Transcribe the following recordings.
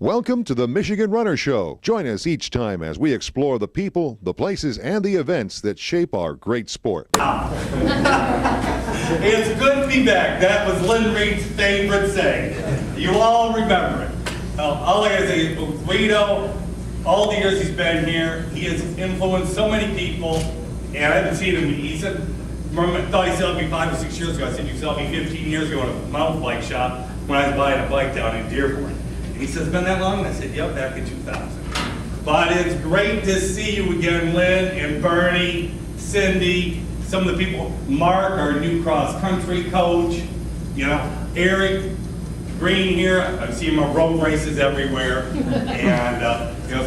Welcome to the Michigan Runner Show. Join us each time as we explore the people, the places, and the events that shape our great sport. It's good to be back. That was Lynn Reed's favorite saying. You all remember it. All I gotta say is, Guido, all the years he's been here, he has influenced so many people, and I haven't seen him. He said, I thought he saw me 5 or 6 years ago. I said, you saw me 15 years ago at a mountain bike shop when I was buying a bike down in Dearborn. He says, it's been that long? And I said, yep, back in 2000. But it's great to see you again, Lynn and Bernie, Cindy, some of the people, Mark, our new cross-country coach, Eric Green here. I've seen him on road races everywhere. And,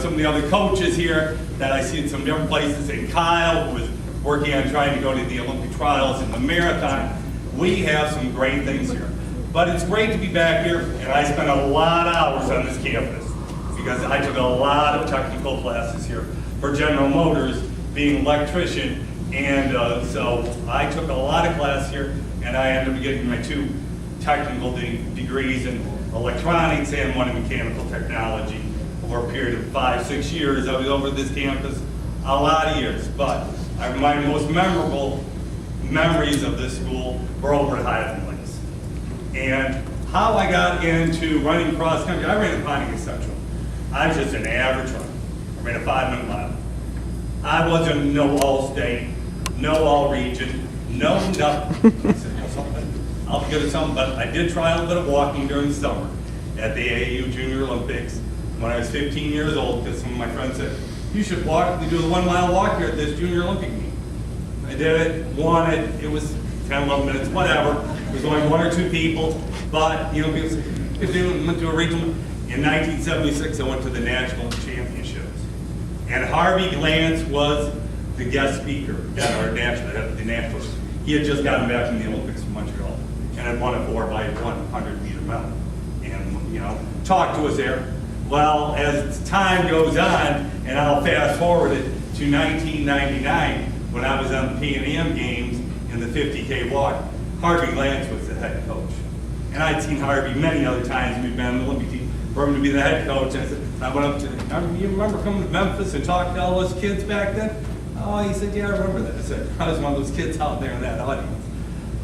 some of the other coaches here that I see in some different places. And Kyle, who is working on trying to go to the Olympic trials in the marathon. We have some great things here. But it's great to be back here, and I spent a lot of hours on this campus because I took a lot of technical classes here for General Motors, being an electrician, and so I took a lot of class here, and I ended up getting my 2 technical degrees in electronics and 1 in mechanical technology over a period of 5-6 years. I was over this campus a lot of years, but my most memorable memories of this school were over at Highland. And how I got into running cross country, I ran at Pontiac Central. I was just an average runner. I ran a 5-minute mile. I wasn't no all-state, no all-region, no nothing. I said, I'll be good at something, but I did try a little bit of walking during the summer at the AAU Junior Olympics when I was 15 years old, because some of my friends said, you should do the 1-mile walk here at this Junior Olympic meet. I did it, won it, it was 10, 11 minutes, whatever. There was only 1 or 2 people, but people went to a regional. In 1976, I went to the national championships, and Harvey Glantz was the guest speaker at our national. He had just gotten back from the Olympics from Montreal, and had won a 4x100-meter medal, and talked to us there. Well, as time goes on, and I'll fast forward it to 1999 when I was on the P&M Games in the 50K walk. Harvey Glantz was the head coach. And I'd seen Harvey many other times. We'd been on the Olympic team for him to be the head coach. And I went up to him, you remember coming to Memphis and talking to all those kids back then? Oh, he said, yeah, I remember that. I said, I was one of those kids out there in that audience.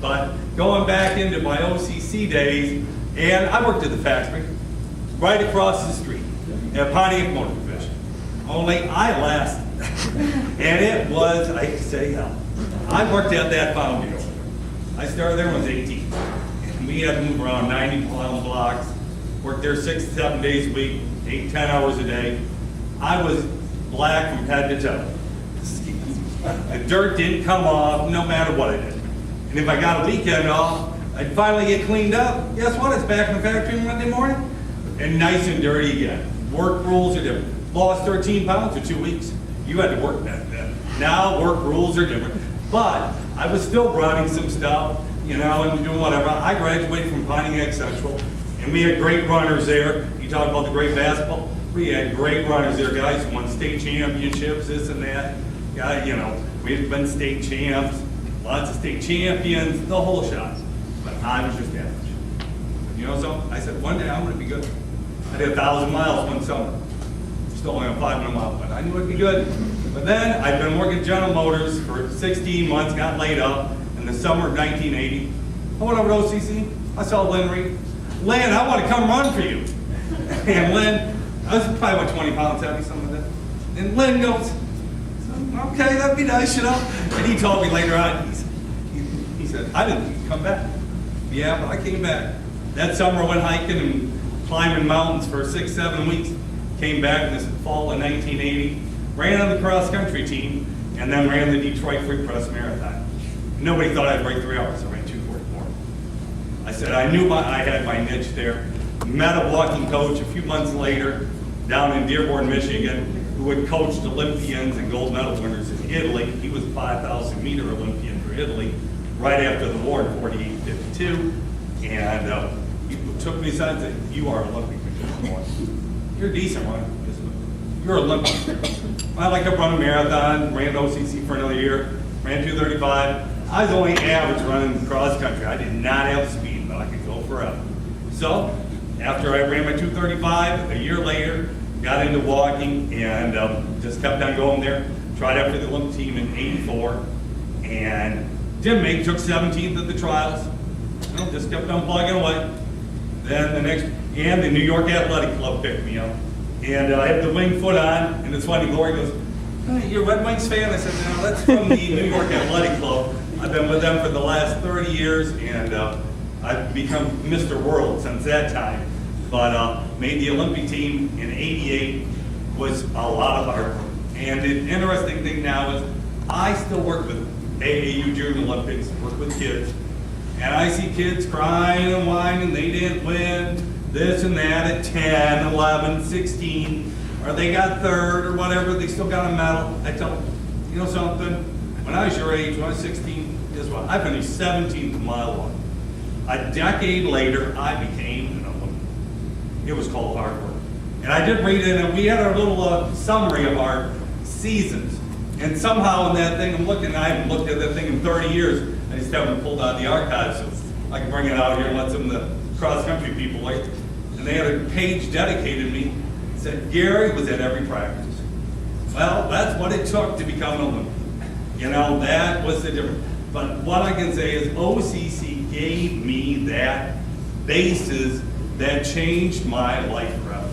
But going back into my OCC days, and I worked at the factory right across the street at Pontiac Motor Division. Only I lasted. And it was, I say, hell. I worked at that foundry. I started there when I was 18. And we had to move around 90-mile blocks, worked there 6 to 7 days a week, 8, 10 hours a day. I was black from head to toe. The dirt didn't come off no matter what I did. And if I got a weekend off, I'd finally get cleaned up. Guess what? It's back in the factory Monday morning. And nice and dirty again. Work rules are different. Lost 13 pounds for 2 weeks. You had to work that then. Now work rules are different. But I was still running some stuff, and doing whatever. I graduated from Pontiac Central, and we had great runners there. You talk about the great basketball. We had great runners there, guys who won state championships, this and that. Yeah, we had been state champs, lots of state champions, the whole shot. But I was just average. So I said, one day I'm going to be good. I did 1,000 miles one summer. Still only a 5-minute mile, but I knew it'd be good. But then I'd been working at General Motors for 16 months, got laid up in the summer of 1980. I went over to OCC. I saw Lynn Reed. Lynn, I want to come run for you. And Lynn, I was probably about 20 pounds heavy, something like that. And Lynn goes, okay, that'd be nice, And he told me later on, he said, I didn't think you'd come back. Yeah, but I came back. That summer I went hiking and climbing mountains for 6-7 weeks. Came back in this fall of 1980. Ran on the cross-country team, and then ran the Detroit Free Press Marathon. Nobody thought I'd break 3 hours. I ran 2:44. I said I knew I had my niche there. Met a walking coach a few months later down in Dearborn, Michigan, who had coached Olympians and gold medal winners in Italy. He was a 5,000-meter Olympian for Italy right after the war in 48-52. And he took me aside and said, you are Olympic. You're a decent runner. You're Olympic. I like to run a marathon, ran OCC for another year, ran 235. I was only average running cross country. I did not have speed, but I could go forever. So After I ran my 235, a year later, got into walking and just kept on going there. Tried out for the Olympic team in '84 and didn't make, took 17th at the trials. You know, just kept on plugging away. Then the New York Athletic Club picked me up. And I had the wing foot on, and it's funny, Lori goes, "Oh, you're a Red Wings fan?" I said, "No, that's from the New York Athletic Club. I've been with them for the last 30 years, and I've become Mr. World since that time." But made the Olympic team in '88 was a lot of hard work. And the interesting thing now is I still work with AAU Junior Olympics, work with kids, and I see kids crying and whining, they didn't win this and that at 10, 11, 16, or they got third or whatever, they still got a medal. I tell them, you know something, when I was your age, when I was 16, guess what? I finished 17th mile one. A decade later, I became an Olympian. It was called hard work. And I did read it, and we had our little summary of our seasons. And somehow in that thing, I haven't looked at that thing in 30 years. I just haven't pulled out the archives, so I can bring it out here and let some of the cross-country people like. And they had a page dedicated to me. It said, Gary was at every practice. Well, that's what it took to become an Olympian. You know, that was the difference. But what I can say is OCC gave me that basis that changed my life forever.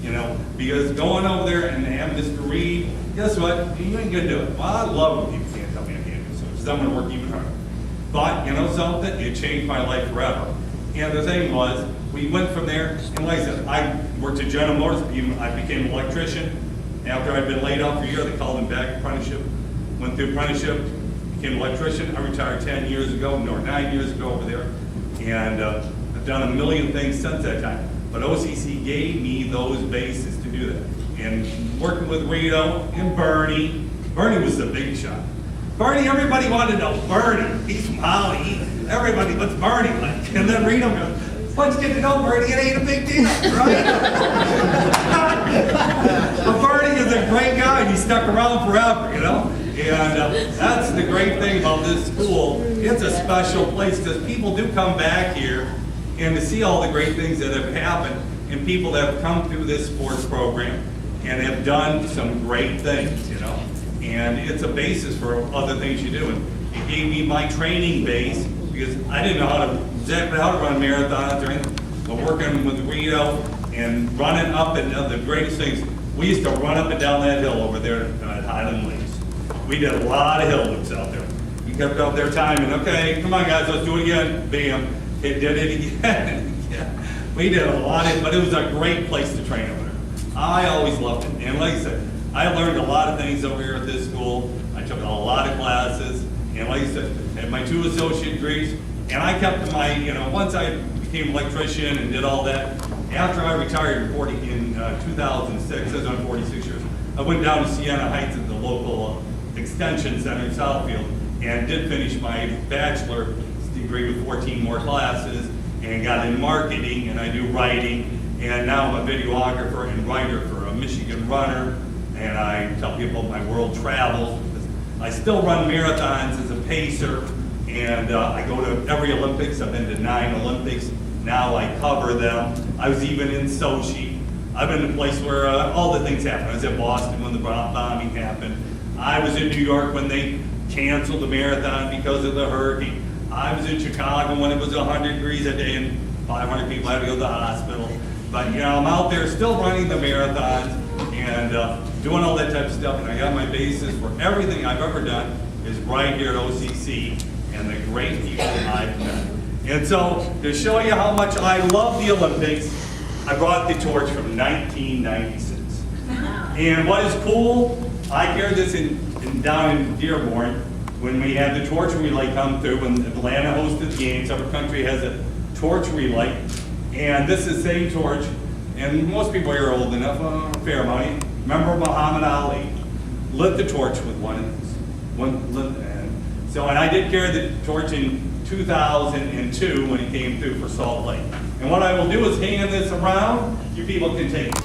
You know, because going over there and having Mr. Reed, guess what? You ain't gonna do it. Well, I love when people can't tell me I can't do so, because I'm gonna work even harder. But you know something? It changed my life forever. And the thing was, we went from there, and like I said, I worked at General Motors. I became an electrician. After I'd been laid off for a year, they called me back, apprenticeship. Went through apprenticeship, became an electrician. I retired 10 years ago, or 9 years ago over there. And I've done a million things since that time. But OCC gave me those bases to do that. And working with Rito and Bernie. Bernie was the big shot. Bernie, everybody wanted to know Bernie. He's from Holly. Everybody, what's Bernie like? And then Rito goes, once you get to know Bernie, it ain't a big deal, right? But Bernie is a great guy, and he stuck around forever, you know? And that's the great thing about this school. It's a special place because people do come back here and to see all the great things that have happened and people that have come through this sports program and have done some great things, you know? And it's a basis for other things you do. And it gave me my training base because I didn't know exactly how to run marathons or anything. But working with Rito and running up and the greatest things, we used to run up and down that hill over there at Highland Lakes. We did a lot of hill loops out there. We kept up their time and okay, come on guys, let's do it again. Bam, it did it again. Yeah. We did a lot of, but it was a great place to train over there. I always loved it. And like I said, I learned a lot of things over here at this school. I took a lot of classes. And like I said, had my 2 associate degrees. And I kept my, you know, once I became an electrician and did all that, after I retired in 2006, I was on 46 years, I went down to Siena Heights at the local extension center in Southfield and did finish my bachelor's degree with 14 more classes and got in marketing and I do writing and now I'm a videographer and writer for a Michigan runner and I tell people my world travels. I still run marathons as a pacer and I go to every Olympics. I've been to 9 Olympics. Now I cover them. I was even in Sochi. I've been in a place where all the things happen. I was at Boston when the bombing happened. I was in New York when they canceled the marathon because of the hurricane. I was in Chicago when it was 100 degrees a day and 500 people had to go to the hospital. But you know, I'm out there still running the marathons and doing all that type of stuff. And I got my basis for everything I've ever done is right here at OCC and the great people I've met. And so to show you how much I love the Olympics, I brought the torch from 1996. And what is cool, I carried this down in Dearborn when we had the torch relay come through when Atlanta hosted the games. Every country has a torch relay. And this is the same torch. And most people here are old enough, a fair amount. Remember Muhammad Ali lit the torch with one of these. And I did carry the torch in 2002 when he came through for Salt Lake. And what I will do is hand this around. You people can take it.